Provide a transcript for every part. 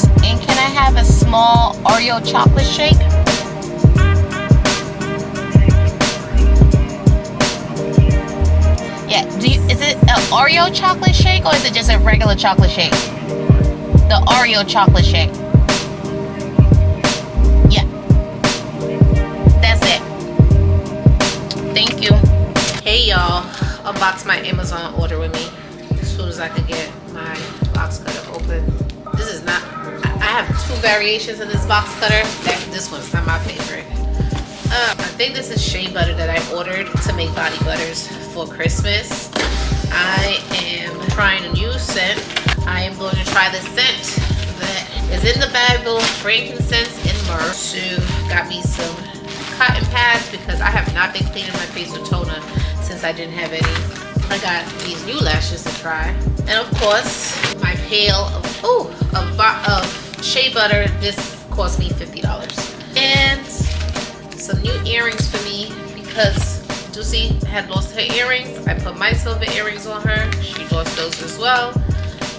And can I have a small Oreo chocolate shake? Yeah, is it an Oreo chocolate shake or is it just a regular chocolate shake? The Oreo chocolate shake. Yeah, that's it. Thank you. Hey y'all, unbox my Amazon order with me as soon as I could get my box cutter open. This is not, I have two variations of this box cutter. This one's not my favorite. I think this is shea butter that I ordered to make body butters for Christmas. I am trying a new scent. I am going to try the scent that is in the Bible, frankincense and myrrh. Sue got me some cotton pads because I have not been cleaning my face with toner since I didn't have any. I got these new lashes to try. And of course, my pail of shea butter. This cost me $50. And some new earrings for me because Lucy had lost her earrings. I put my silver earrings on her. She lost those as well.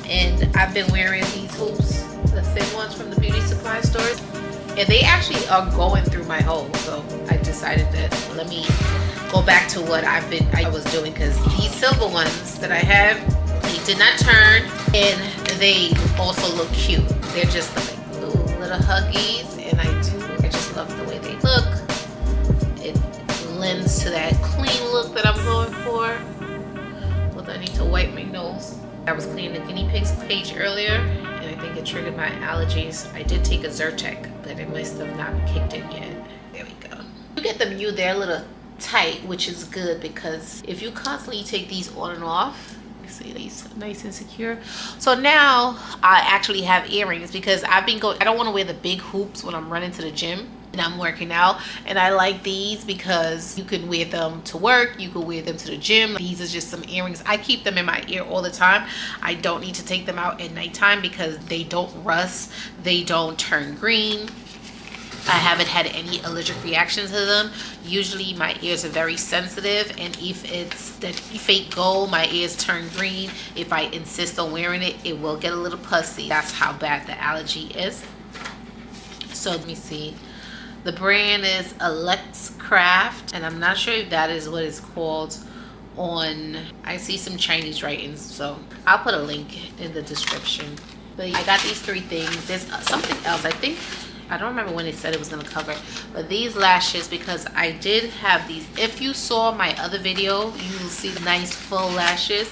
And I've been wearing these hoops, the thin ones from the beauty supply stores. And they actually are going through my hole. So I decided that let me go back to what I was doing, because these silver ones that I have, they did not turn and they also look cute. They're just like little huggies, and I just love the way they look. It lends to that clean look that I'm going for. Look, I need to wipe my nose. I was cleaning the guinea pigs page earlier, and I think it triggered my allergies. I did take a Zyrtec, but it must have not kicked in yet. There we go. You get them, they're a little tight, which is good because if you constantly take these on and off, you see these nice and secure. So now I actually have earrings because I don't want to wear the big hoops when I'm running to the gym and I'm working out, and I like these because you can wear them to work, you can wear them to the gym. These are just some earrings. I keep them in my ear all the time. I don't need to take them out at nighttime because they don't rust, they don't turn green. I haven't had any allergic reactions to them. Usually my ears are very sensitive, and if it's the fake gold, my ears turn green. If I insist on wearing it, it will get a little pussy. That's how bad the allergy is. So let me see. The brand is Alex Craft, and I'm not sure if that is what it's called on, I see some Chinese writings, so I'll put a link in the description. But I got these three things. There's something else, I don't remember when it said it was going to cover, but these lashes, because I did have these. If you saw my other video, you will see nice full lashes.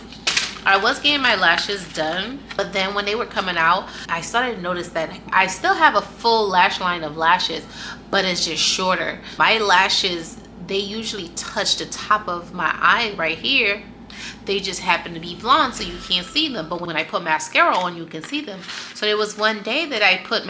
I was getting my lashes done, but then when they were coming out, I started to notice that I still have a full lash line of lashes, but it's just shorter. My lashes, they usually touch the top of my eye right here. They just happen to be blonde, so you can't see them. But when I put mascara on, you can see them. So there was one day that I put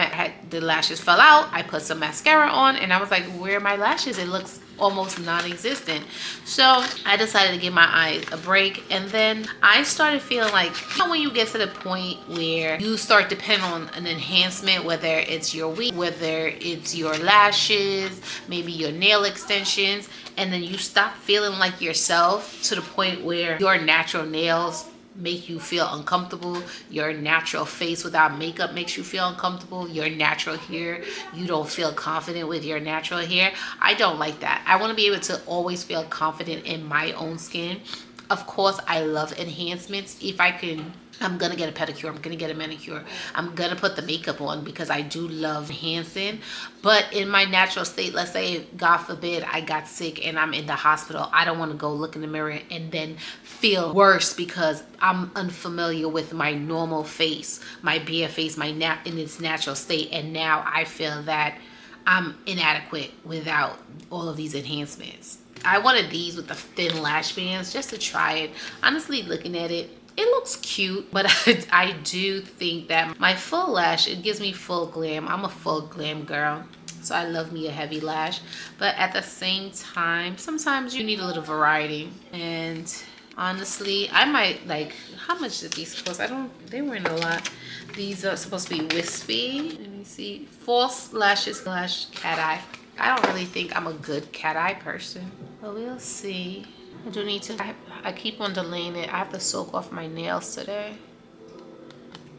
the lashes fell out. I put some mascara on, and I was like, where are my lashes? It looks almost non-existent. So I decided to give my eyes a break, and then I started feeling like, you know, when you get to the point where you start depending on an enhancement, whether it's your wig, whether it's your lashes, maybe your nail extensions, and then you stop feeling like yourself to the point where your natural nails make you feel uncomfortable, your natural face without makeup makes you feel uncomfortable, your natural hair, you don't feel confident with your natural hair. I don't like that. I want to be able to always feel confident in my own skin. Of course, I love enhancements. If I can, I'm gonna get a pedicure, I'm gonna get a manicure, I'm gonna put the makeup on because I do love enhancing. But in my natural state, let's say God forbid I got sick and I'm in the hospital, I don't want to go look in the mirror and then feel worse because I'm unfamiliar with my normal face, my bare face, in its natural state, and now I feel that I'm inadequate without all of these enhancements. I wanted these with the thin lash bands just to try it. Honestly, looking at it, it looks cute, but I do think that my full lash, it gives me full glam. I'm a full glam girl, so I love me a heavy lash. But at the same time, sometimes you need a little variety. And honestly, I might like, how much did these cost? They weren't a lot. These are supposed to be wispy. Let me see. False lashes, lash cat eye. I don't really think I'm a good cat eye person, but we'll see. I do need to, I keep on delaying it. I have to soak off my nails today.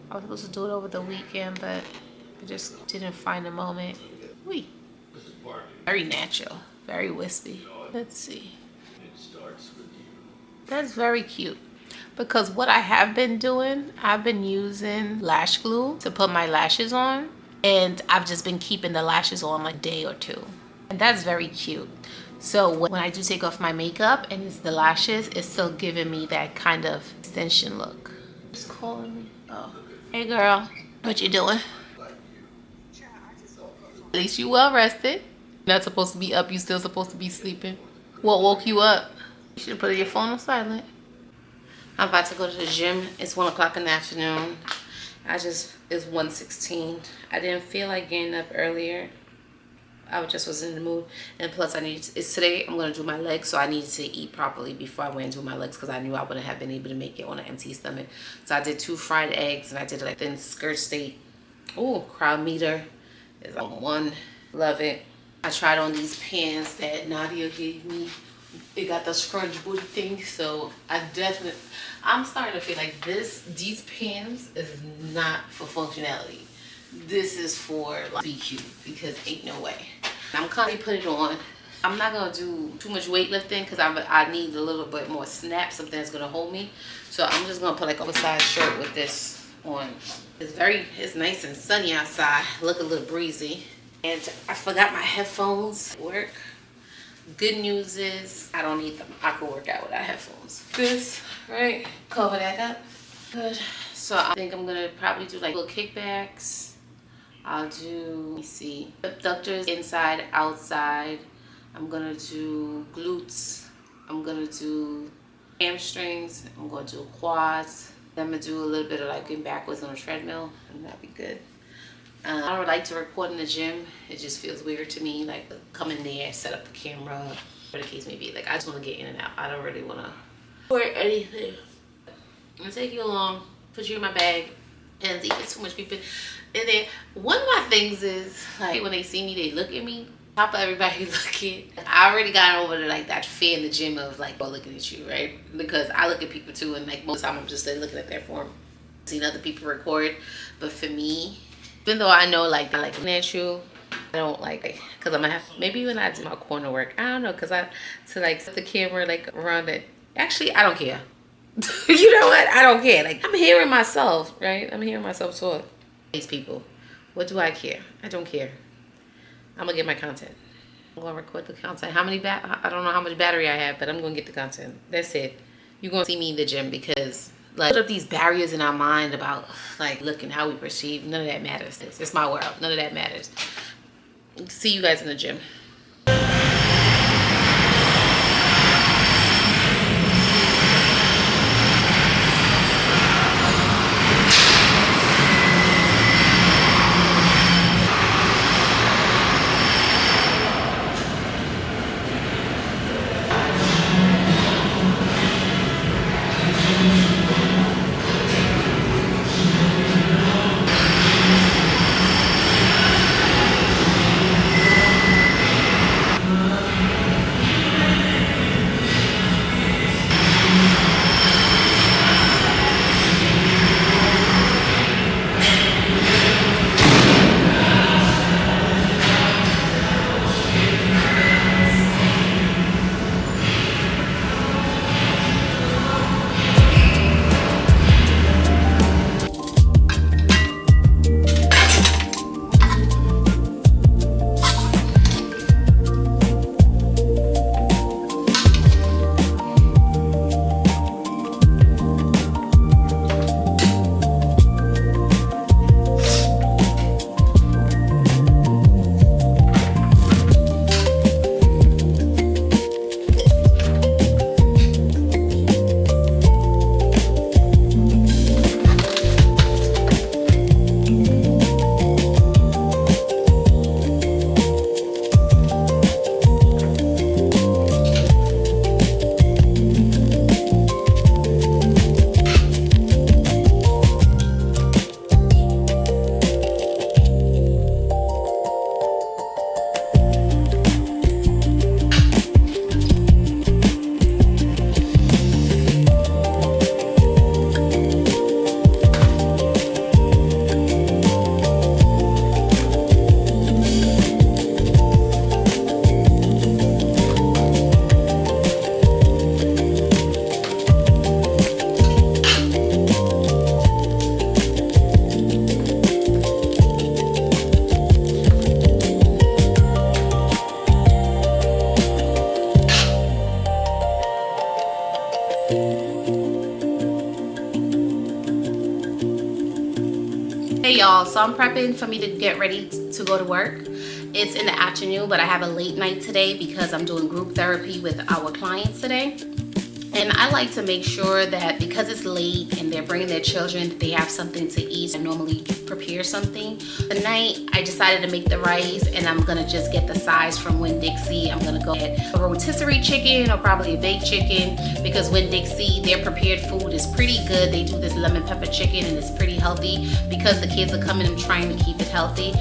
I was supposed to do it over the weekend, but I just didn't find a moment. Wee. Very natural, very wispy. Let's see. That's very cute. Because what I have been doing, I've been using lash glue to put my lashes on. And I've just been keeping the lashes on like a day or two. And that's very cute. So when I do take off my makeup and it's the lashes, it's still giving me that kind of extension look. It's calling me. Oh. Hey girl, what you doing? At least you well rested. You're not supposed to be up, you still supposed to be sleeping. What woke you up? You should have put your phone on silent. I'm about to go to the gym. It's 1 o'clock in the afternoon. It's 1:16. I didn't feel like getting up earlier. I just was in the mood. And plus it's today I'm going to do my legs. So I needed to eat properly before I went and do my legs. Because I knew I wouldn't have been able to make it on an empty stomach. So I did 2 fried eggs. And I did like thin skirt steak. Oh, crowd meter is on 1. Love it. I tried on these pants that Nadia gave me. It got the scrunch booty thing, so I'm starting to feel like these pants is not for functionality. This is for like be cute, because ain't no way. I'm currently putting it on. I'm not gonna do too much weightlifting because I need a little bit more snap, something that's gonna hold me. So I'm just gonna put like oversized shirt with this on. It's nice and sunny outside. Look a little breezy. And I forgot my headphones at work. Good news is I don't need them. I can work out without headphones. This, right? Cover that up. Good. So I think I'm gonna probably do like little kickbacks. I'll do, let me see, abductors, inside, outside. I'm gonna do glutes. I'm gonna do hamstrings. I'm gonna do quads. Then I'm gonna do a little bit of like getting backwards on a treadmill, and that'll be good. I don't like to record in the gym. It just feels weird to me, like come in there, set up the camera, whatever the case may be. Like I just want to get in and out. I don't really want to record anything. I'm gonna take you along, put you in my bag, and see if it's too much people. And then one of my things is like when they see me, they look at me. Top of everybody looking. I already got over to like that fear in the gym of like, oh, looking at you, right? Because I look at people too, and like most of the time I'm just looking at their form, seeing other people record. But for me, even though I know like I like looking at you, I don't like, because I'm gonna have, maybe when I do my corner work, I don't know, because I to like set the camera like around it. Actually, I don't care. You know what? I don't care. Like I'm hearing myself, right? I'm hearing myself talk. These people, what do I care? I don't care. I'm gonna get my content. I'm gonna record the content. I don't know how much battery I have, but I'm gonna get the content. That's it. You're gonna see me in the gym because like put up these barriers in our mind about like looking how we perceive. None of that matters. It's my world. None of that matters. See you guys in the gym. y'all. So I'm prepping for me to get ready to go to work. It's in the afternoon, but I have a late night today because I'm doing group therapy with our clients today. And I like to make sure that because it's late and they're bringing their children, that they have something to eat. I normally prepare something. Tonight, I decided to make the rice, and I'm gonna just get the size from Winn-Dixie. I'm gonna go get a rotisserie chicken or probably a baked chicken, because Winn-Dixie, their prepared food is pretty good. They do this lemon pepper chicken and it's pretty healthy. Because the kids are coming, I'm trying to keep it healthy.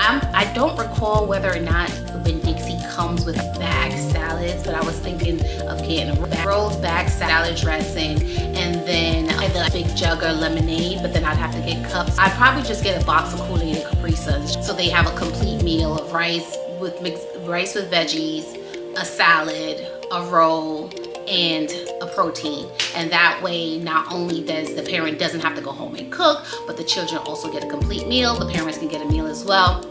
I don't recall whether or not Winn-Dixie comes with bag salads, but I was thinking of getting a rolled bag salad dressing, and then either a big jug or lemonade, but then I'd have to get cups. I'd probably just get a box of Kool-Aid and Capri Suns, so they have a complete meal of rice with veggies, a salad, a roll, and a protein. And that way, not only does the parent doesn't have to go home and cook, but the children also get a complete meal. The parents can get a meal as well.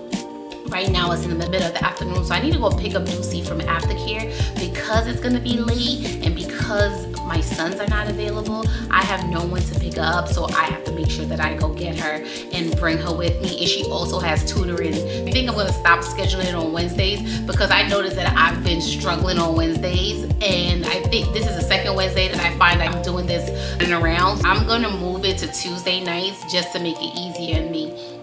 Right now it's in the middle of the afternoon, so I need to go pick up Lucy from aftercare because it's gonna be late, and because my sons are not available, I have no one to pick her up, so I have to make sure that I go get her and bring her with me. And she also has tutoring. I think I'm gonna stop scheduling it on Wednesdays because I noticed that I've been struggling on Wednesdays, and I think this is the second Wednesday that I find I'm doing this in around. I'm gonna move it to Tuesday nights just to make it easier on me,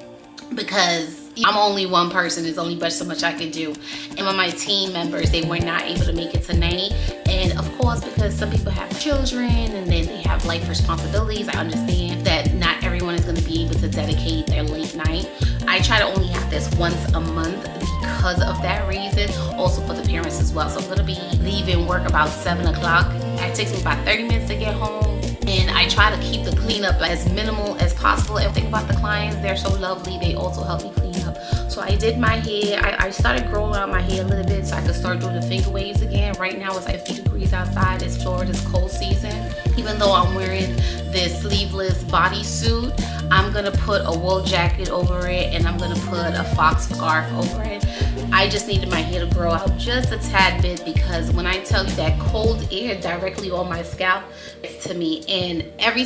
because I'm only one person. There's only so much I can do. And with my team members, they were not able to make it tonight. And of course, because some people have children and then they have life responsibilities, I understand that not everyone is going to be able to dedicate their late night. I try to only have this once a month because of that reason. Also for the parents as well. So I'm going to be leaving work about 7 o'clock. It takes me about 30 minutes to get home. And I try to keep the cleanup as minimal as possible. And think about the clients, they're so lovely. They also help me clean up. So I did my hair. I started growing out my hair a little bit so I could start doing the finger waves again. Right now it's like 50 degrees outside. It's Florida's cold season. Even though I'm wearing this sleeveless bodysuit, I'm gonna put a wool jacket over it, and I'm gonna put a fox scarf over it. I just needed my hair to grow out just a tad bit, because when I tell you that cold air directly on my scalp, it's to me. And every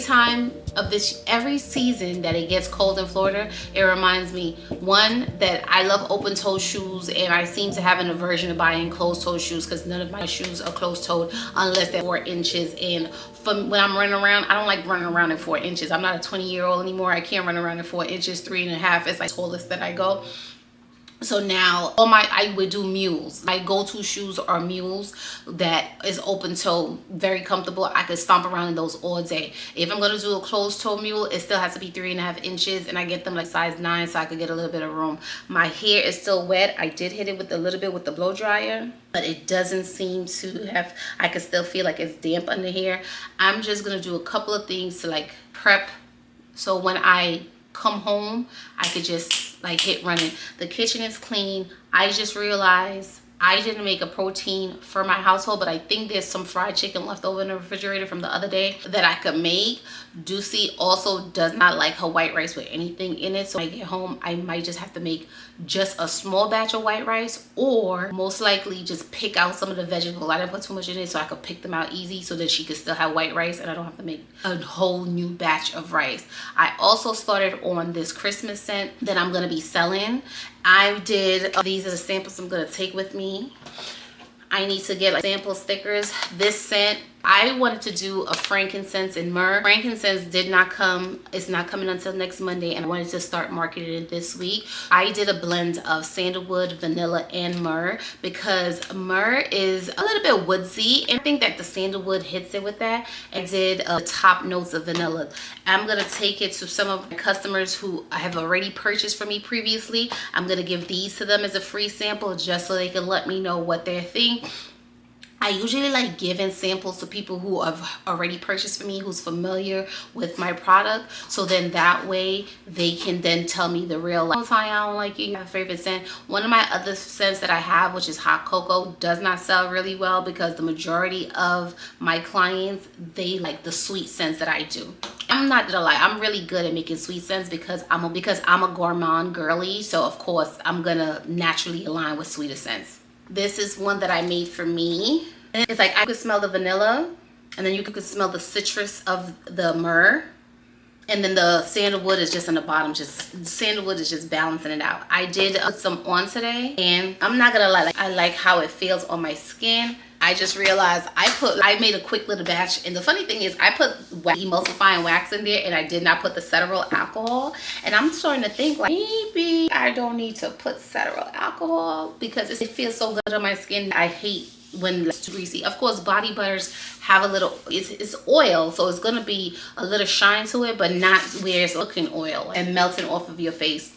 season that it gets cold in Florida, it reminds me, one, that I love open toe shoes, and I seem to have an aversion to buying closed toe shoes because none of my shoes are closed toed unless they're 4 inches. And when I'm running around, I don't like running around in 4 inches. I'm not a 20-year-old anymore. I can't run around in 4 inches. 3.5 is like the tallest that I go. So now I would do mules. My go-to shoes are mules that is open toe, very comfortable. I could stomp around in those all day. If I'm gonna do a closed toe mule, it still has to be 3.5 inches, and I get them like size 9 so I could get a little bit of room. My hair is still wet. I did hit it with a little bit with the blow dryer, but it doesn't seem to have, I can still feel like it's damp under here. I'm just gonna do a couple of things to like prep, so when I come home I could just like hit running. The kitchen is clean. I just realized I didn't make a protein for my household, but I think there's some fried chicken left over in the refrigerator from the other day that I could make. Ducey also does not like her white rice with anything in it, so when I get home I might just have to make just a small batch of white rice, or most likely just pick out some of the vegetables. I didn't put too much in it so I could pick them out easy so that she could still have white rice and I don't have to make a whole new batch of rice. I also started on this Christmas scent that I'm going to be selling. I did, these are the samples I'm going to take with me. I need to get like sample stickers. This scent, I wanted to do a frankincense and myrrh. Frankincense did not come. It's not coming until next Monday, and I wanted to start marketing it this week. I did a blend of sandalwood, vanilla, and myrrh because myrrh is a little bit woodsy, and I think that the sandalwood hits it with that. I did top notes of vanilla. I'm going to take it to some of my customers who have already purchased from me previously. I'm going to give these to them as a free sample just so they can let me know what they think. I usually like giving samples to people who have already purchased from me, who's familiar with my product, so then that way they can then tell me the real, like, oh Tanya, I don't like it, you have a favorite scent. One of my other scents that I have, which is hot cocoa, does not sell really well because the majority of my clients, they like the sweet scents that I do. I'm not gonna lie, I'm really good at making sweet scents because I'm a gourmand girly, so of course I'm gonna naturally align with sweeter scents. This is one that I made for me. And it's like I could smell the vanilla, and then you could smell the citrus of the myrrh, And then the sandalwood is just on the bottom. Just sandalwood is just balancing it out. I did put some on today, and I'm not gonna lie, I like how it feels on my skin. I just realized I made a quick little batch, and the funny thing is I put emulsifying wax in there, and I did not put the ceteryl alcohol. And I'm starting to think like maybe I don't need to put ceteryl alcohol because it feels so good on my skin. I hate when it's too greasy. Of course, body butters have a little, it's oil, so it's gonna be a little shine to it, but not where it's looking oil and melting off of your face.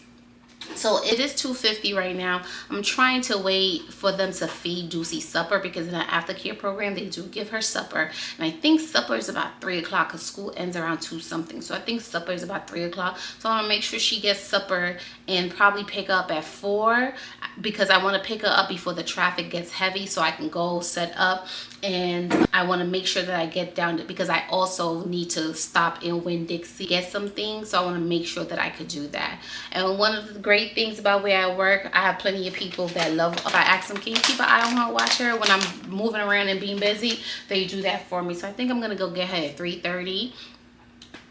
So it is $2.50 right now. I'm trying to wait for them to feed Deucey supper because in the aftercare program they do give her supper, and I think supper is about 3 o'clock because school ends around 2 something. So I think supper is about 3 o'clock. So I want to make sure she gets supper and probably pick up at 4 because I want to pick her up before the traffic gets heavy so I can go set up. And I want to make sure that I get down to, because I also need to stop in Winn-Dixie, get some things. So I want to make sure that I could do that. And one of the great things about where I work, I have plenty of people that love, if I ask them, can you keep an eye on her, watch her when I'm moving around and being busy, they do that for me. So I think I'm going to go get her at 3:30.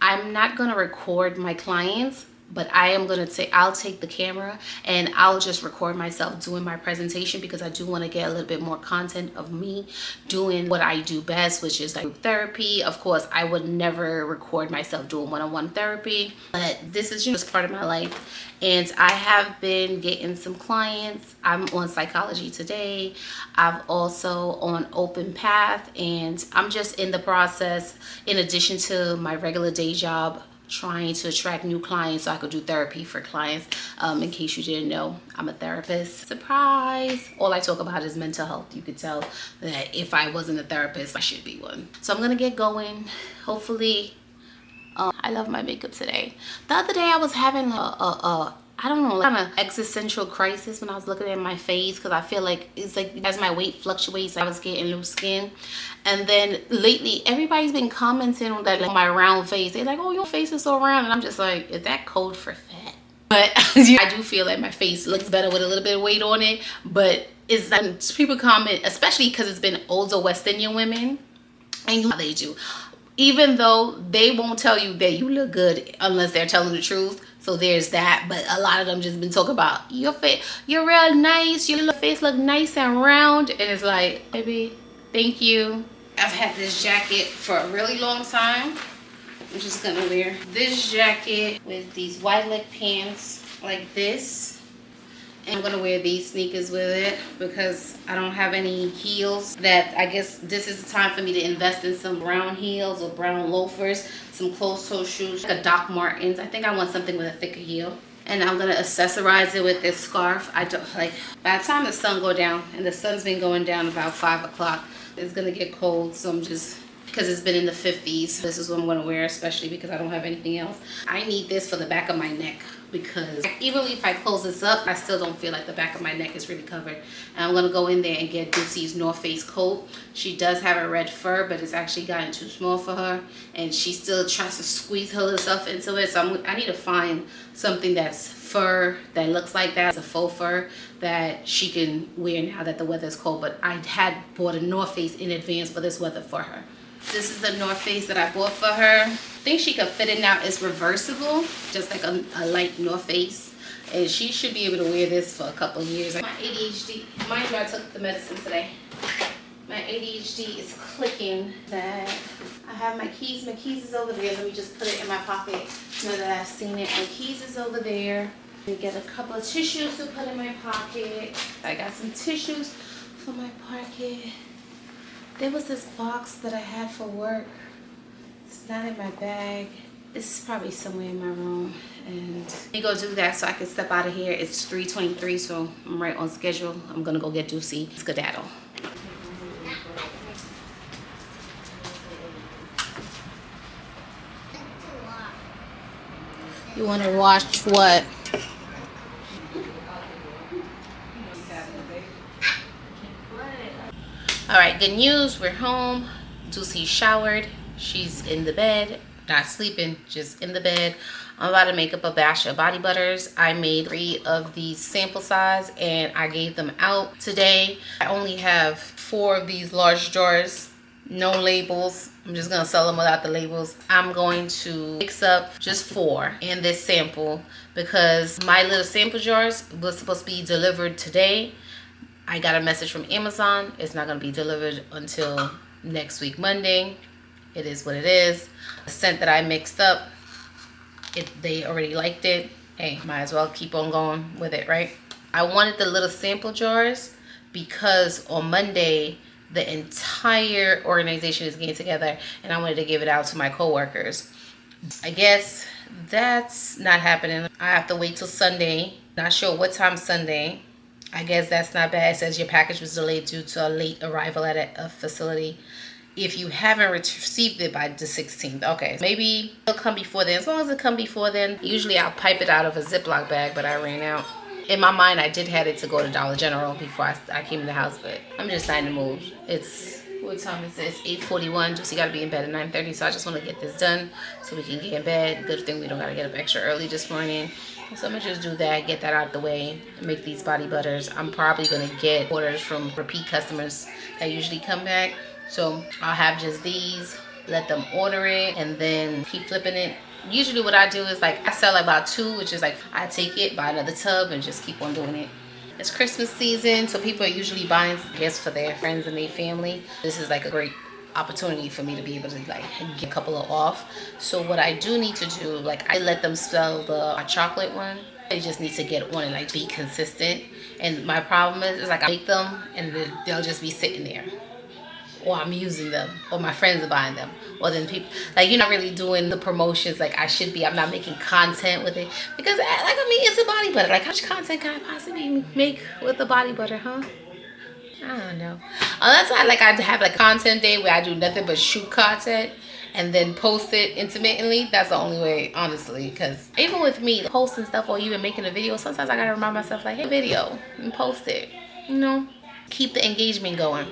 I'm not going to record my clients, but I am going to I'll take the camera and I'll just record myself doing my presentation because I do want to get a little bit more content of me doing what I do best, which is like group therapy. Of course, I would never record myself doing one-on-one therapy, but this is just part of my life. And I have been getting some clients. I'm on Psychology Today. I've also on Open Path, and I'm just in the process, in addition to my regular day job, trying to attract new clients so I could do therapy for clients. In case you didn't know, I'm a therapist. Surprise! All I talk about is mental health. You could tell that if I wasn't a therapist, I should be one. So I'm gonna get going. Hopefully, I love my makeup today. The other day I was having I don't know, kind of existential crisis when I was looking at my face because I feel like it's like as my weight fluctuates, I was getting loose skin. And then lately, everybody's been commenting on that, like my round face. They're like, "Oh, your face is so round," and I'm just like, "Is that code for fat?" But I do feel like my face looks better with a little bit of weight on it. But it's like people comment, especially because it's been older West Indian women, and you know how they do. Even though they won't tell you that you look good unless they're telling the truth. So there's that. But a lot of them just been talking about your face, you're real nice, your face look nice and round. And it's like, baby, thank you. I've had this jacket for a really long time. I'm just gonna wear this jacket with these wide leg pants like this. And I'm gonna wear these sneakers with it because I don't have any heels. That I guess this is the time for me to invest in some brown heels or brown loafers, some closed-toe shoes, like a Doc Martens. I think I want something with a thicker heel. And I'm gonna accessorize it with this scarf. I don't like, by the time the sun go down, and the sun's been going down about 5 o'clock, it's gonna get cold. So I'm just, because it's been in the 50s, this is what I'm gonna wear, especially because I don't have anything else. I need this for the back of my neck because even if I close this up, I still don't feel like the back of my neck is really covered. And I'm gonna go in there and get Deucey's North Face coat. She does have a red fur, but it's actually gotten too small for her, and she still tries to squeeze her little stuff into it. So I need to find something that's fur that looks like that. It's a faux fur that she can wear now that the weather's cold. But I had bought a North Face in advance for this weather for her. This is the North Face that I bought for her. I think she could fit it now. It's reversible, just like a light North Face. And she should be able to wear this for a couple of years. My ADHD, mind you, I took the medicine today. My ADHD is clicking that I have my keys. My keys is over there. Let me just put it in my pocket now that I've seen it. My keys is over there. Let me get a couple of tissues to put in my pocket. I got some tissues for my pocket. There was this box that I had for work. It's not in my bag. It's probably somewhere in my room. And let me go do that so I can step out of here. It's 3:23, so I'm right on schedule. I'm gonna go get Deucey skedaddle. You wanna watch what? All right, good news, we're home. Deucey showered, she's in the bed, not sleeping, just in the bed. I'm about to make up a batch of body butters. I made 3 of these sample size and I gave them out today. I only have 4 of these large jars No labels. I'm just gonna sell them without the labels. I'm going to mix up just 4 in this sample because my little sample jars was supposed to be delivered today. I got a message from Amazon. It's not gonna be delivered until next week, Monday. It is what it is. The scent that I mixed up, they already liked it. Hey, might as well keep on going with it, right? I wanted the little sample jars because on Monday the entire organization is getting together and I wanted to give it out to my coworkers. I guess that's not happening. I have to wait till Sunday. Not sure what time Sunday. I guess that's not bad. It says your package was delayed due to a late arrival at a facility. If you haven't received it by the 16th, okay, maybe it'll come before then. As long as it come before then, usually I'll pipe it out of a Ziploc bag, but I ran out. In my mind, I did have it to go to Dollar General before I came in the house, but I'm just not in the mood. It's, what time is this? 8:41. Juicy got to be in bed at 9:30, so I just want to get this done so we can get in bed. Good thing we don't got to get up extra early this morning. So I'm going to just do that, get that out of the way, make these body butters. I'm probably going to get orders from repeat customers that usually come back. So I'll have just these, let them order it, and then keep flipping it. Usually what I do is like I sell about 2, which is like I take it, buy another tub, and just keep on doing it. It's Christmas season, so people are usually buying gifts for their friends and their family. This is like a great opportunity for me to be able to like get a couple of off. So what I do need to do, like I let them sell the chocolate one. They just need to get on and like be consistent. And my problem is like I make them and they'll just be sitting there, or I'm using them, or my friends are buying them, or then people like you're not really doing the promotions like I should be. I'm not making content with it because like I mean it's a body butter. Like how much content can I possibly make with the body butter, huh? I don't know. Unless I have like content day where I do nothing but shoot content and then post it intermittently. That's the only way, honestly. Because even with me posting stuff or even making a video, sometimes I gotta remind myself like, hey, video and post it. You know, keep the engagement going.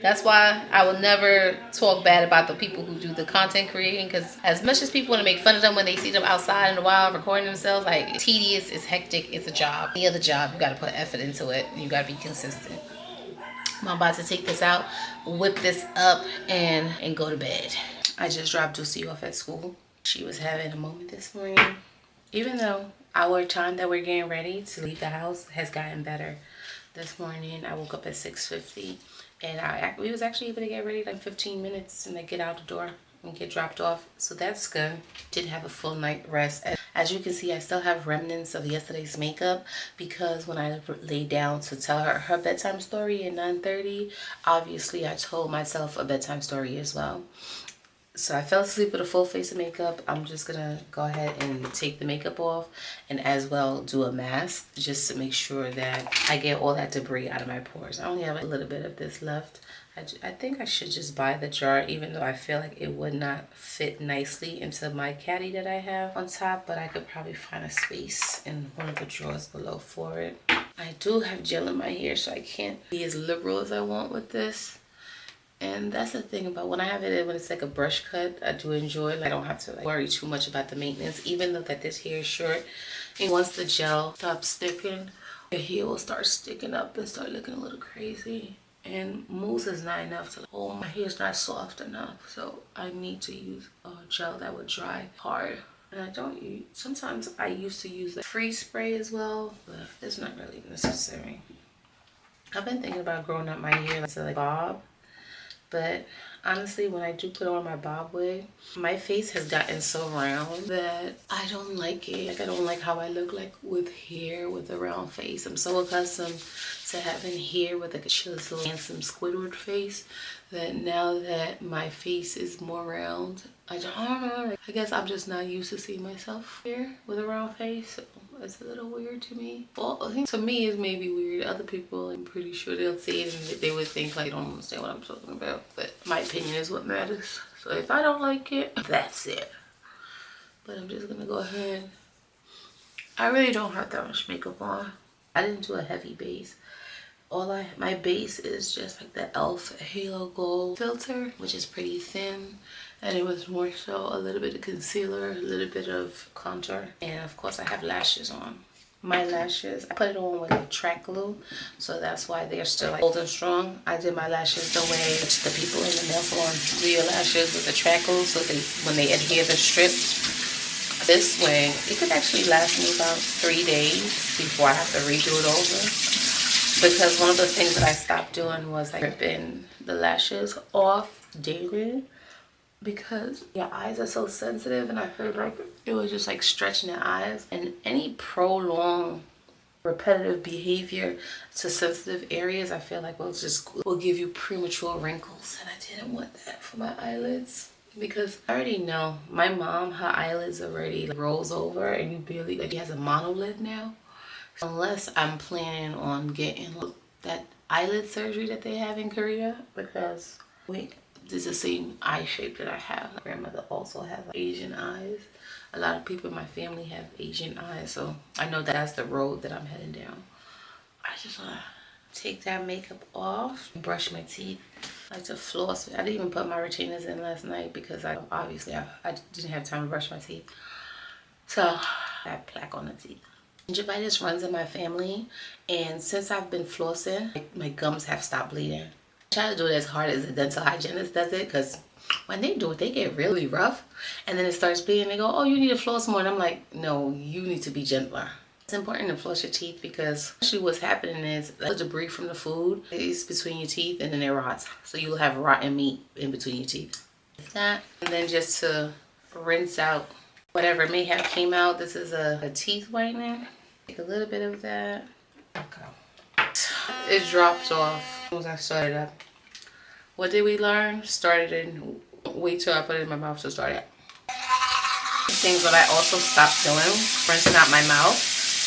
That's why I will never talk bad about the people who do the content creating, because as much as people want to make fun of them when they see them outside in the wild recording themselves, like tedious, it's hectic, it's a job. Any other job, you got to put effort into it. You got to be consistent. I'm about to take this out, whip this up, and go to bed. I just dropped Lucy off at school. She was having a moment this morning. Even though our time that we're getting ready to leave the house has gotten better. This morning, I woke up at 6:50. And we was actually able to get ready like 15 minutes and then get out the door and get dropped off. So that's good. Did have a full night rest. As you can see, I still have remnants of yesterday's makeup because when I laid down to tell her bedtime story at 9:30, obviously I told myself a bedtime story as well. So I fell asleep with a full face of makeup. I'm just gonna go ahead and take the makeup off and as well do a mask just to make sure that I get all that debris out of my pores. I only have a little bit of this left. I think I should just buy the jar, even though I feel like it would not fit nicely into my caddy that I have on top, but I could probably find a space in one of the drawers below for it. I do have gel in my hair, so I can't be as liberal as I want with this. And that's the thing about when I have it, when it's like a brush cut, I do enjoy it. I don't have to worry too much about the maintenance, even though that this hair is short. And once the gel stops sticking, your hair will start sticking up and start looking a little crazy. And mousse is not enough to, oh, my hair's not soft enough. So I need to use a gel that would dry hard. And I don't use, sometimes I used to use the freeze spray as well, but it's not really necessary. I've been thinking about growing up my hair to like bob. But honestly, when I do put on my bob wig, my face has gotten so round that I don't like it. Like I don't like how I look like with hair with a round face. I'm so accustomed to having hair with like a chiseled, handsome Squidward face that now that my face is more round, I don't know. I guess I'm just not used to seeing myself here with a round face. So it's a little weird to me. Well, I think to me it's maybe weird. Other people, I'm pretty sure they'll see it and they would think like, I don't understand what I'm talking about. But my opinion is what matters. So if I don't like it, that's it. But I'm just gonna go ahead. I really don't have that much makeup on. I didn't do a heavy base. My base is just like the e.l.f. Halo Gold filter, which is pretty thin. And it was more so a little bit of concealer, a little bit of contour. And of course I have lashes on. my lashes. I put it on with like track glue, so that's why they're still like old and strong. I did my lashes the way the people in the nail salon do your lashes with the track glue, so when they adhere the strips. This way, it could actually last me about 3 days before I have to redo it over. Because one of the things that I stopped doing was like ripping the lashes off daily, because your eyes are so sensitive, and I feel like it was just like stretching the eyes, and any prolonged repetitive behavior to sensitive areas, I feel like will give you premature wrinkles, and I didn't want that for my eyelids. Because I already know my mom, her eyelids already like, rolls over, and you barely like, she has a monolid now. So unless I'm planning on getting that eyelid surgery that they have in Korea, because wait, this is the same eye shape that I have. My grandmother also has Asian eyes. A lot of people in my family have Asian eyes, so I know that's the road that I'm heading down. I just want to take that makeup off, brush my teeth. I like to floss. I didn't even put my retainers in last night because I didn't have time to brush my teeth. So I have plaque on the teeth. Gingivitis runs in my family, and since I've been flossing, my gums have stopped bleeding. I try to do it as hard as the dental hygienist does it, because when they do it, they get really rough, and then it starts bleeding. They go, oh, you need to floss more. And I'm like, no, you need to be gentler. It's important to floss your teeth, because actually what's happening is the debris from the food is between your teeth, and then it rots. So you'll have rotten meat in between your teeth. Like that. And then just to rinse out whatever may have came out, this is a teeth whitener. Take a little bit of that. Okay. It dropped off as I started up. What did we learn? Wait till I put it in my mouth to start it. Things that I also stopped doing, rinsing out my mouth.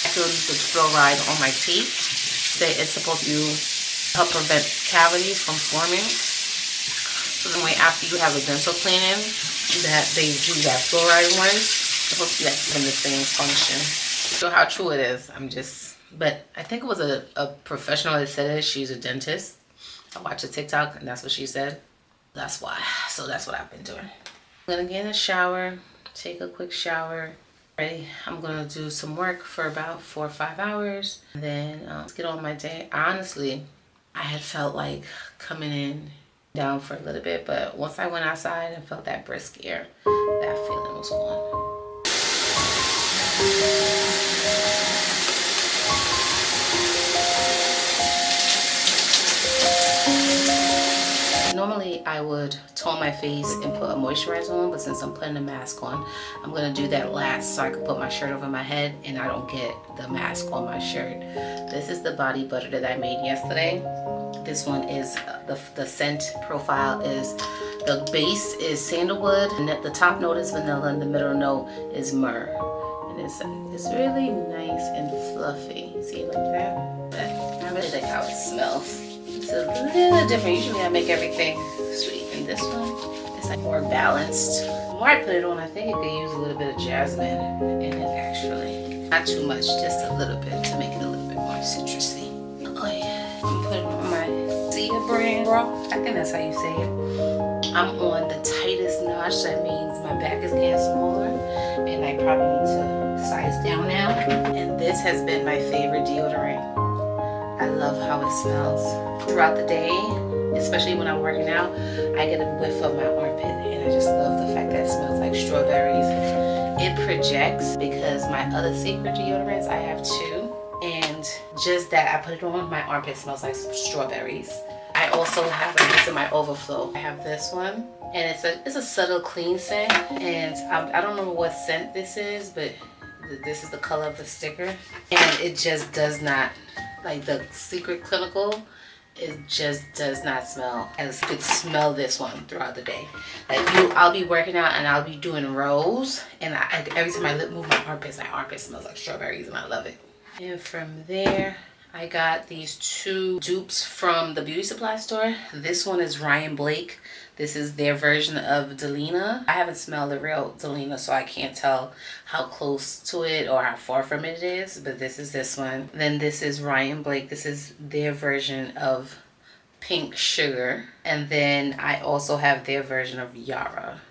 I feel the fluoride on my teeth. It's supposed to help prevent cavities from forming. So then after you have a dental cleaning, that they do that fluoride rinse, it's supposed to be like having the same function. So how true it is, but I think it was a professional that said it. She's a dentist. I watched a TikTok, and that's what she said. That's why. So that's what I've been doing. I'm gonna get in the shower, take a quick shower. Ready? I'm gonna do some work for about 4 or 5 hours, and then let's get on my day. Honestly, I had felt like coming in down for a little bit, but once I went outside and felt that brisk air, that feeling was gone. Normally I would tone my face and put a moisturizer on, but since I'm putting a mask on, I'm gonna do that last so I can put my shirt over my head and I don't get the mask on my shirt. This is the body butter that I made yesterday. This one is the scent profile is, the base is sandalwood, and the top note is vanilla, and the middle note is myrrh. And it's really nice and fluffy. See, like that? But I really like how it smells. It's a little different. Usually I make everything sweet, and this one is like more balanced. The more I put it on, I think it could use a little bit of jasmine in it actually. Not too much, just a little bit to make it a little bit more citrusy. Oh yeah. I'm putting on my Sia brand bra. I think that's how you say it. I'm on the tightest notch. That means my back is getting smaller, and I probably need to size down now. And this has been my favorite deodorant. I love how it smells. Throughout the day, especially when I'm working out, I get a whiff of my armpit, and I just love the fact that it smells like strawberries. It projects, because my other secret deodorants, I have 2, and just that I put it on, my armpit smells like strawberries. I also have this in my overflow. I have this one, and it's a subtle clean scent, and I don't remember what scent this is, but this is the color of the sticker, and it just does not, like the Secret Clinical, it just does not smell as you could smell this one throughout the day. Like I'll be working out and I'll be doing rows, and every time I move my armpits smells like strawberries, and I love it. And from there, I got these 2 dupes from the beauty supply store. This one is Ryan Blake. This is their version of Delina. I haven't smelled the real Delina, so I can't tell how close to it or how far from it is, but this is this one. Then this is Ryan Blake. This is their version of Pink Sugar. And then I also have their version of Yara.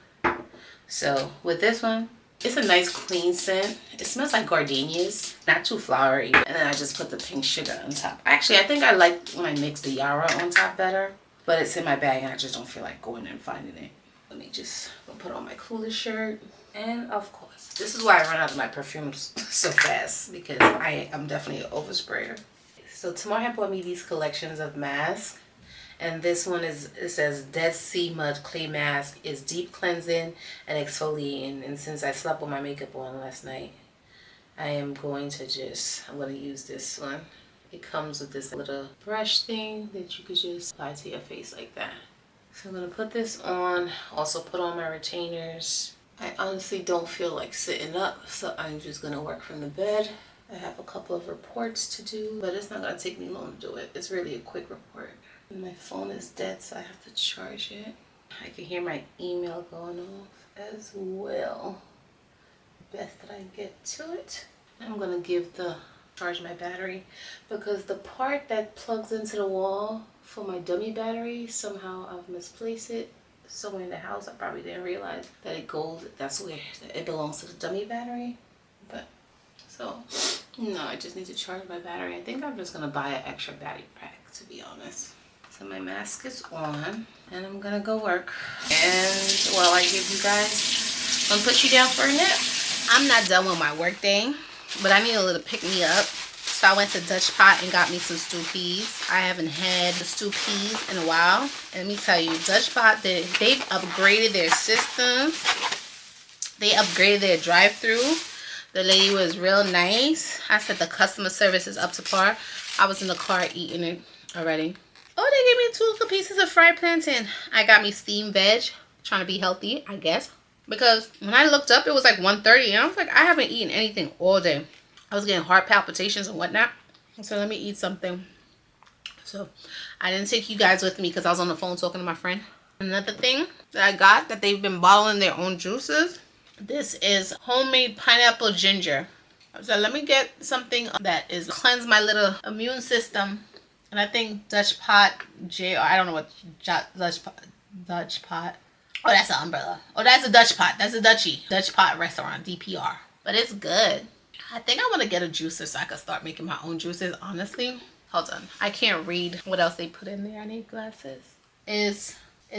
So with this one, It's a nice clean scent. It smells like gardenias, not too flowery. And then I just put the pink sugar on top. Actually, I think I like when I mix the Yara on top better, but it's in my bag and I just don't feel like going and finding it. Let me just put on my cooler shirt. And of course, this is why I run out of my perfumes so fast, because I'm definitely an oversprayer. So tomorrow I bought me these collections of masks. And this one it says Dead Sea Mud Clay Mask is deep cleansing and exfoliating. And since I slept with my makeup on last night, I'm going to use this one. It comes with this little brush thing that you could just apply to your face like that. So I'm going to put this on, also put on my retainers. I honestly don't feel like sitting up, so I'm just going to work from the bed. I have a couple of reports to do, but it's not going to take me long to do it. It's really a quick report. My phone is dead, so I have to charge it. I can hear my email going off as well. Best that I get to it. I'm gonna charge my battery, because the part that plugs into the wall for my dummy battery, somehow I've misplaced it somewhere in the house. I probably didn't realize that that's where it belongs to the dummy battery. But so no, I just need to charge my battery. I think I'm just gonna buy an extra battery pack, to be honest. So my mask is on and I'm gonna go work. And while I give you guys, I'm gonna put you down for a nap. I'm not done with my work day, but I need a little pick me up. So I went to Dutch Pot and got me some stew peas. I haven't had the stew peas in a while. And let me tell you, Dutch Pot, they've upgraded their systems. They upgraded their drive-through. The lady was real nice. I said the customer service is up to par. I was in the car eating it already. Oh, they gave me 2 pieces of fried plantain. I got me steamed veg. Trying to be healthy, I guess. Because when I looked up, it was like 1:30. And I was like, I haven't eaten anything all day. I was getting heart palpitations and whatnot. So let me eat something. So I didn't take you guys with me because I was on the phone talking to my friend. Another thing that I got that they've been bottling their own juices. This is homemade pineapple ginger. So let me get something that is cleanse my little immune system. And I think Dutch Pot I don't know what Dutch Pot. Oh, that's an umbrella. Oh, that's a Dutch Pot. That's a Dutch Pot restaurant, DPR. But it's good. I think I want to get a juicer so I can start making my own juices, honestly. Hold on. I can't read what else they put in there. I need glasses. It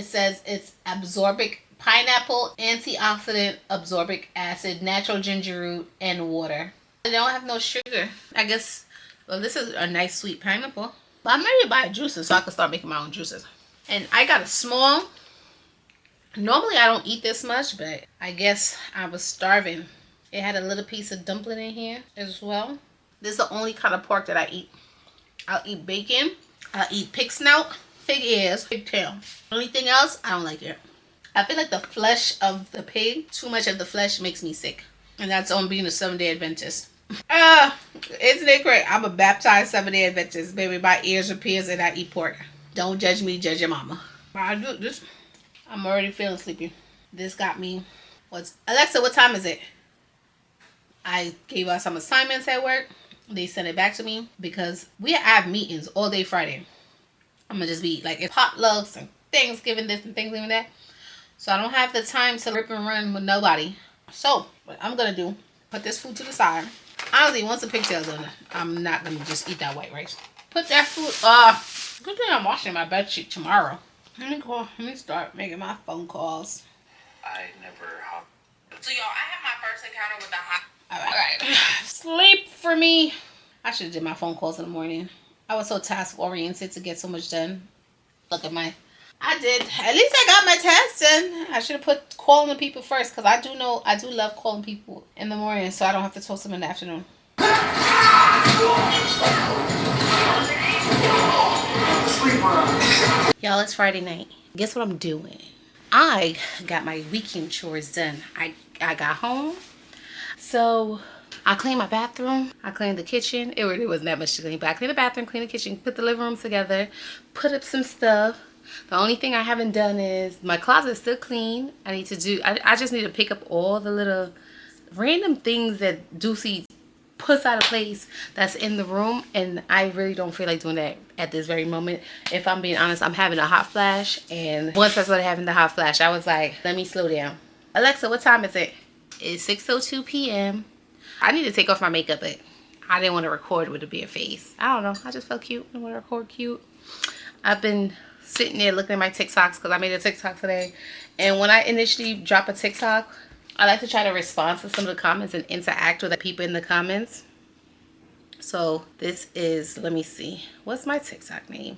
says it's absorbic pineapple, antioxidant, absorbic acid, natural ginger root, and water. They don't have no sugar. I guess, well, this is a nice sweet pineapple. But I'm ready to buy a juicer so I can start making my own juices. And I got a small. Normally I don't eat this much, but I guess I was starving. It had a little piece of dumpling in here as well. This is the only kind of pork that I eat. I'll eat bacon. I'll eat pig snout, pig ears, pig tail. Anything else, I don't like it. I feel like the flesh of the pig, too much of the flesh makes me sick. And that's on being a 7-day Adventist. Isn't it great? I'm a baptized 7-day Adventist. Baby, my ears are pierced and I eat pork. Don't judge me, judge your mama. I do this. I'm already feeling sleepy. This got me. Alexa, what time is it? I gave out some assignments at work. They sent it back to me because I have meetings all day Friday. I'm gonna just be like potlucks and Thanksgiving this and Thanksgiving that. So I don't have the time to rip and run with nobody. So what I'm gonna do, put this food to the side. Honestly, once the pigtail's done, I'm not gonna just eat that white rice. Put that food. Good thing I'm washing my bed sheet tomorrow. Let me start making my phone calls. I never hop. So y'all, I had my first encounter with the hot. All right. Sleep for me. I should have did my phone calls in the morning. I was so task oriented to get so much done. Look at I did. At least I got my tasks done. I should have put calling the people first, because I do love calling people in the morning, so I don't have to talk to them in the afternoon. Y'all, it's Friday night. Guess what I'm doing? I got my weekend chores done. I got home. So I cleaned my bathroom. I cleaned the kitchen. It really wasn't that much to clean, but I cleaned the bathroom, cleaned the kitchen, put the living room together, put up some stuff. The only thing I haven't done is my closet is still clean. I just need to pick up all the little random things that Deucey puts out of place that's in the room, and I really don't feel like doing that at this very moment. If I'm being honest, I'm having a hot flash, and once I started having the hot flash, I was like, let me slow down. Alexa, what time is it? It's 6:02 p.m. I need to take off my makeup, but I didn't want to record with a bare face. I don't know. I just felt cute. I want to record cute. I've been sitting there looking at my TikToks because I made a TikTok today. And when I initially drop a TikTok, I like to try to respond to some of the comments and interact with the people in the comments. So this is, let me see. What's my TikTok name?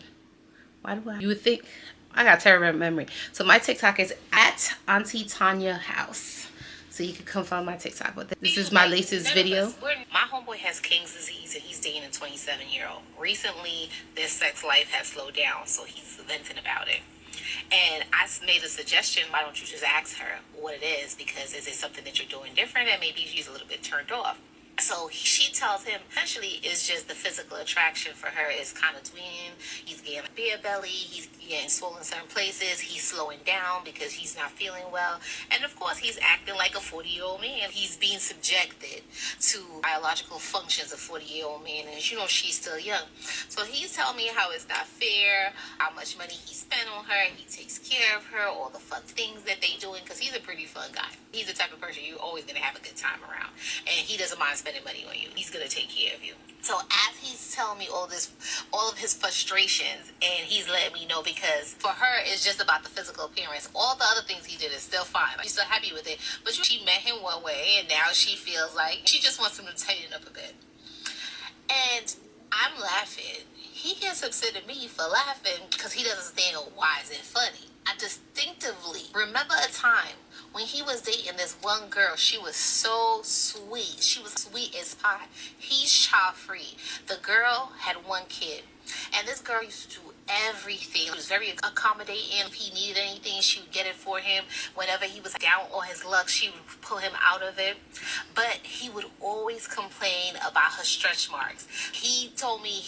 You would think, I got terrible memory. So my TikTok is at Auntie Tanya House. So you can come find my TikTok with it. This is my latest video. My homeboy has King's disease and he's dating a 27-year-old. Recently, their sex life has slowed down, so he's venting about it. And I made a suggestion, why don't you just ask her what it is? Because is it something that you're doing different and maybe she's a little bit turned off? So she tells him essentially it's just the physical attraction for her is kind of tween. He's getting a beer belly, he's getting swollen in certain places, he's slowing down because he's not feeling well. And of course he's acting like a 40-year-old man. He's being subjected to biological functions of 40-year-old man, and you know she's still young. So he's telling me how it's not fair, how much money he spent on her, he takes care of her, all the fun things that they doing, because he's a pretty fun guy. He's the type of person you're always going to have a good time around. And he doesn't mind spending money on you. He's gonna take care of you. So as he's telling me all of his frustrations, and he's letting me know because for her it's just about the physical appearance. All the other things he did is still fine. She's still happy with it. But she met him one way, and now she feels like she just wants him to tighten up a bit. And I'm laughing. He gets upset at me for laughing because he doesn't understand why is it funny. I distinctively remember a time when he was dating this one girl. She was so sweet. She was sweet as pie. He's child free. The girl had one kid. And this girl used to do everything. She was very accommodating. If he needed anything, she would get it for him. Whenever he was down on his luck, she would pull him out of it. But he would always complain about her stretch marks. He told me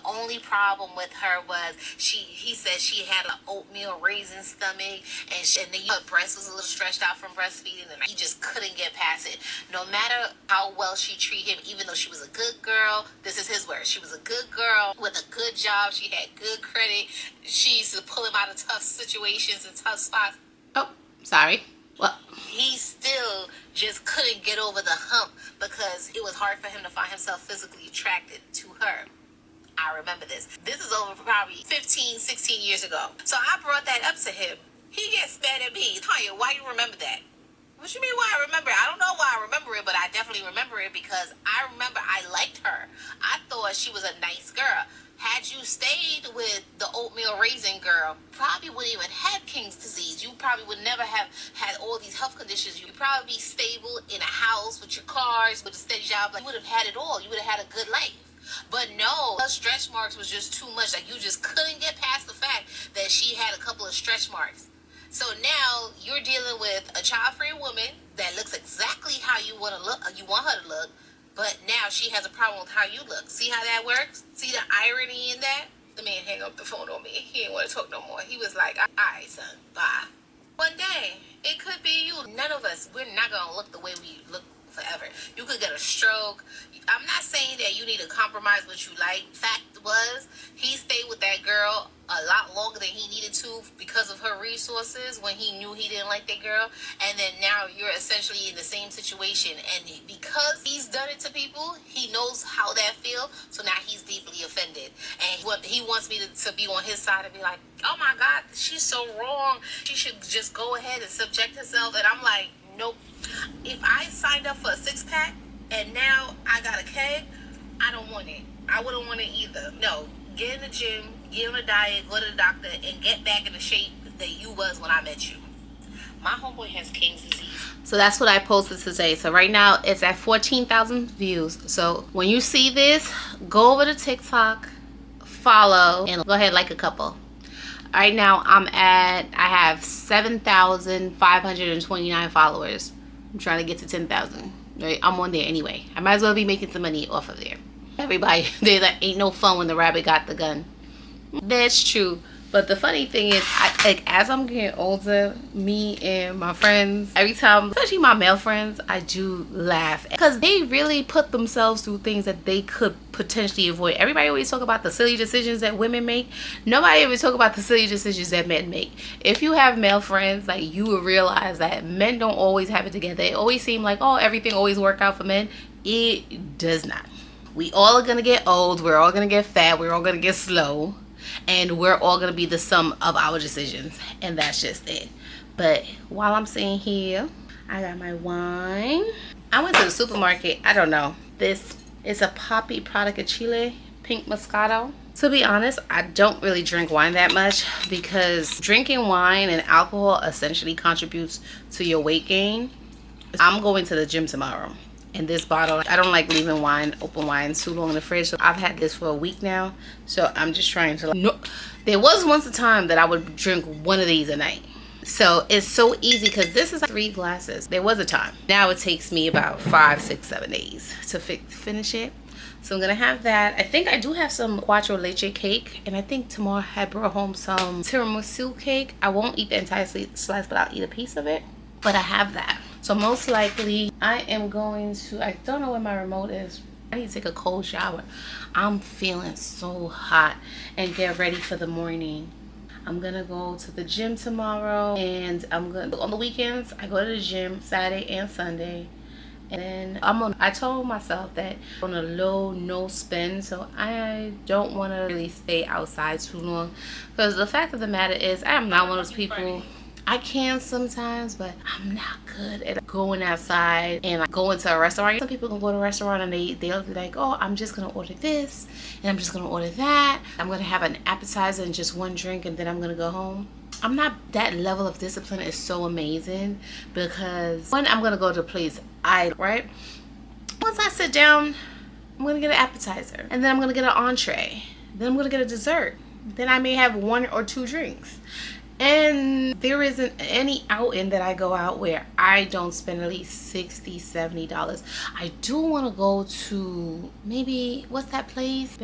only problem with her was he said she had an oatmeal raisin stomach, and her breast was a little stretched out from breastfeeding, and he just couldn't get past it. No matter how well she treated him, even though she was a good girl, this is his word, she was a good girl with a good job, she had good credit, she used to pull him out of tough situations and tough spots. Oh, sorry. Well, he still just couldn't get over the hump because it was hard for him to find himself physically attracted to her. I remember this. This is over probably 15, 16 years ago. So I brought that up to him. He gets mad at me. Tanya, why you remember that? What you mean why I remember it? I don't know why I remember it, but I definitely remember it because I remember I liked her. I thought she was a nice girl. Had you stayed with the oatmeal raisin girl, probably wouldn't even have King's disease. You probably would never have had all these health conditions. You'd probably be stable in a house with your cars, with a steady job. Like, you would have had it all. You would have had a good life. But no, her stretch marks was just too much. Like, you just couldn't get past the fact that she had a couple of stretch marks. So now you're dealing with a child-free woman that looks exactly how you want to look, you want her to look, but now she has a problem with how you look. See how that works? See the irony in that? The man hung up the phone on me. He didn't want to talk no more. He was like, all right, son, bye. One day, it could be you. None of us, we're not going to look the way we look forever. You could get a stroke. I'm not saying that you need to compromise what you like. Fact was, he stayed with that girl a lot longer than he needed to because of her resources when he knew he didn't like that girl. And then now you're essentially in the same situation. And because he's done it to people, he knows how that feels. So now he's deeply offended. And he wants me to be on his side and be like, oh my God, she's so wrong. She should just go ahead and subject herself. And I'm like, nope. If I signed up for a six-pack and now I got a keg, I don't want it. I wouldn't want it either. No, get in the gym, get on a diet, go to the doctor, and get back in the shape that you was when I met you. My homeboy has King's disease. So that's what I posted today. So right now it's at 14,000 views. So when you see this, go over to TikTok, follow, and go ahead like a couple. Right now I have 7,529 followers. I'm trying to get to 10,000. Right? I'm on there anyway. I might as well be making some money off of there. Everybody, there ain't no fun when the rabbit got the gun. That's true. But the funny thing is, as I'm getting older, me and my friends, every time, especially my male friends, I do laugh because they really put themselves through things that they could potentially avoid. Everybody always talk about the silly decisions that women make. Nobody ever talk about the silly decisions that men make. If you have male friends, like, you will realize that men don't always have it together. It always seems like, oh, everything always work out for men. It does not. We all are gonna get old. We're all gonna get fat. We're all gonna get slow. And we're all going to be the sum of our decisions. And that's just it. But while I'm sitting here, I got my wine. I went to the supermarket. I don't know. This is a Poppy Product of Chile Pink Moscato. To be honest, I don't really drink wine that much because drinking wine and alcohol essentially contributes to your weight gain. I'm going to the gym tomorrow. In this bottle, I don't like leaving open wine too long in the fridge, so I've had this for a week now. So I'm just trying to, no, there was once a time that I would drink one of these a night. So it's so easy because this is like 3 glasses. There was a time. Now it takes me about 5, 6, 7 days to finish it. So I'm gonna have that. I think I do have some quattro leche cake, and I think tomorrow I brought home some tiramisu cake. I won't eat the entire slice, but I'll eat a piece of it. But I have that. So most likely I am going to, I don't know where my remote is. I need to take a cold shower. I'm feeling so hot and get ready for the morning. I'm gonna go to the gym tomorrow, and I'm gonna, on the weekends, I go to the gym Saturday and Sunday. And then I told myself that I'm on a low no spend, so I don't want to really stay outside too long. Because the fact of the matter is, I am not one of those people. I can sometimes, but I'm not good at going outside and like going to a restaurant. Some people can go to a restaurant and they'll be like, oh, I'm just gonna order this and I'm just gonna order that. I'm gonna have an appetizer and just one drink and then I'm gonna go home. I'm not, that level of discipline is so amazing because one, I'm gonna go to a place right? Once I sit down, I'm gonna get an appetizer and then I'm gonna get an entree. Then I'm gonna get a dessert. Then I may have 1 or 2 drinks. And there isn't any outing that I go out where I don't spend at least $60, $70. I do want to go to maybe, what's that place?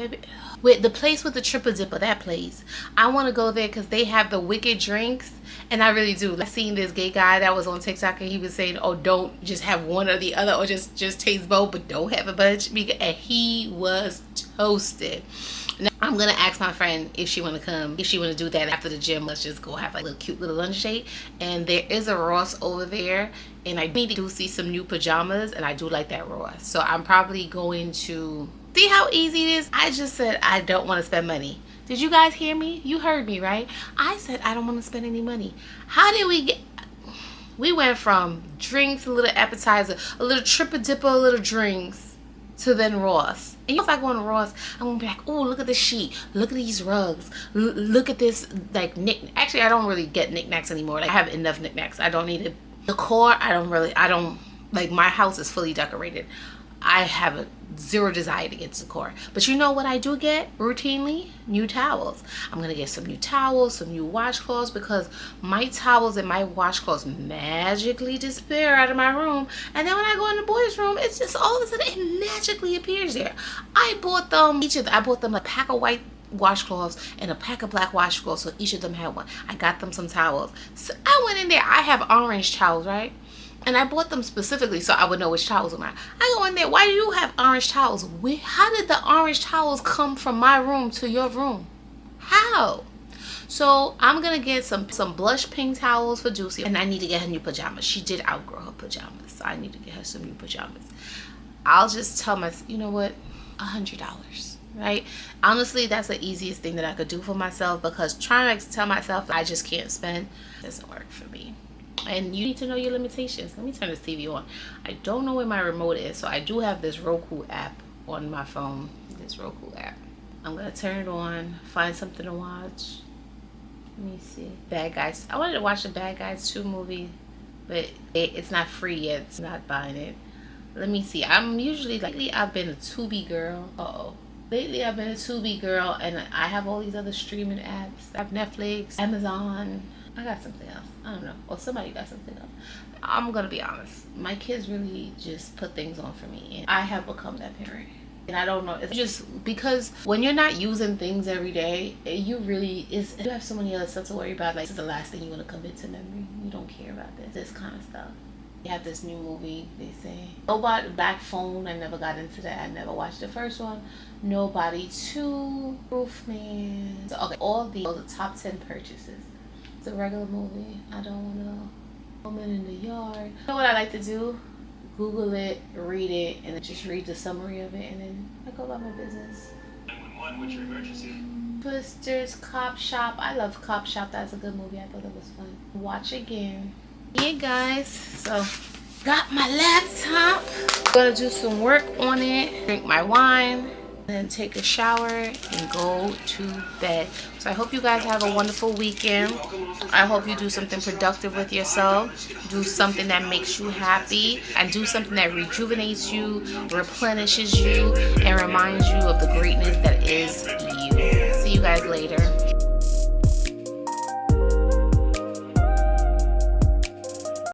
With the place with the triple dipper, that place. I want to go there because they have the wicked drinks. And I really do. I seen this gay guy that was on TikTok and he was saying, oh, don't just have one or the other, or just taste both, but don't have a bunch. And he was toasted. Now, I'm gonna ask my friend if she want to come, if she want to do that after the gym. Let's just go have like a little cute little lunch date. And there is a Ross over there, and I do see some new pajamas, and I do like that Ross. So I'm probably going to see how easy it is. I just said I don't want to spend money. Did you guys hear me? You heard me, right? I said I don't want to spend any money. How did we get? We went from drinks, a little appetizer, a little triple dipper, a little drinks, to then Ross. And if I go to Ross, I'm gonna be like, oh, look at this sheet, look at these rugs, look at this, like, actually I don't really get knickknacks anymore. Like, I have enough knickknacks. I don't need it. Decor, I don't like, my house is fully decorated. I have zero desire to get decor. But you know what I do get routinely? New towels. I'm gonna get some new towels, some new washcloths, because my towels and my washcloths magically disappear out of my room. And then when I go in the boys' room, it's just all of a sudden it magically appears there. I bought them a pack of white washcloths and a pack of black washcloths, so each of them had one. I got them some towels. So I went in there. I have orange towels, right? And I bought them specifically so I would know which towels were mine. I go in there, why do you have orange towels? How did the orange towels come from my room to your room? How? So I'm going to get some blush pink towels for Juicy. And I need to get her new pajamas. She did outgrow her pajamas. So I need to get her some new pajamas. I'll just tell myself, you know what? $100. Right? Honestly, that's the easiest thing that I could do for myself, because trying to tell myself I just can't spend doesn't work for me. And you need to know your limitations. Let me turn this TV on. I don't know where my remote is, so I do have this Roku app on my phone. This Roku app. I'm gonna turn it on, find something to watch. Let me see. Bad Guys. I wanted to watch the Bad Guys 2 movie, but it's not free yet. It's not buying it. Let me see. Lately I've been a Tubi girl. Lately I've been a Tubi girl, and I have all these other streaming apps. I have Netflix, Amazon. I got something else. I don't know. Or somebody got something else. I'm gonna be honest. My kids really just put things on for me, and I have become that parent. And I don't know, it's just because when you're not using things every day, you have so many other stuff to worry about. Like, this is the last thing you want to commit to memory. You don't care about this kind of stuff. You have this new movie, they say. Nobody, Black Phone, I never got into that. I never watched the first one. Nobody 2, Roofman. So, okay, all the top 10 purchases. It's a regular movie. I don't want to. Woman in the Yard. You know what I like to do? Google it, read it, and then just read the summary of it, and then I go about my business. 911, what's your emergency? Twisters, Cop Shop. I love Cop Shop. That's a good movie. I thought it was fun. Watch again. Yeah, guys. So, got my laptop. Gonna do some work on it. Drink my wine. Then take a shower and go to bed. So I hope you guys have a wonderful weekend. I hope you do something productive with yourself. Do something that makes you happy, and do something that rejuvenates you, replenishes you, and reminds you of the greatness that is you. See you guys later.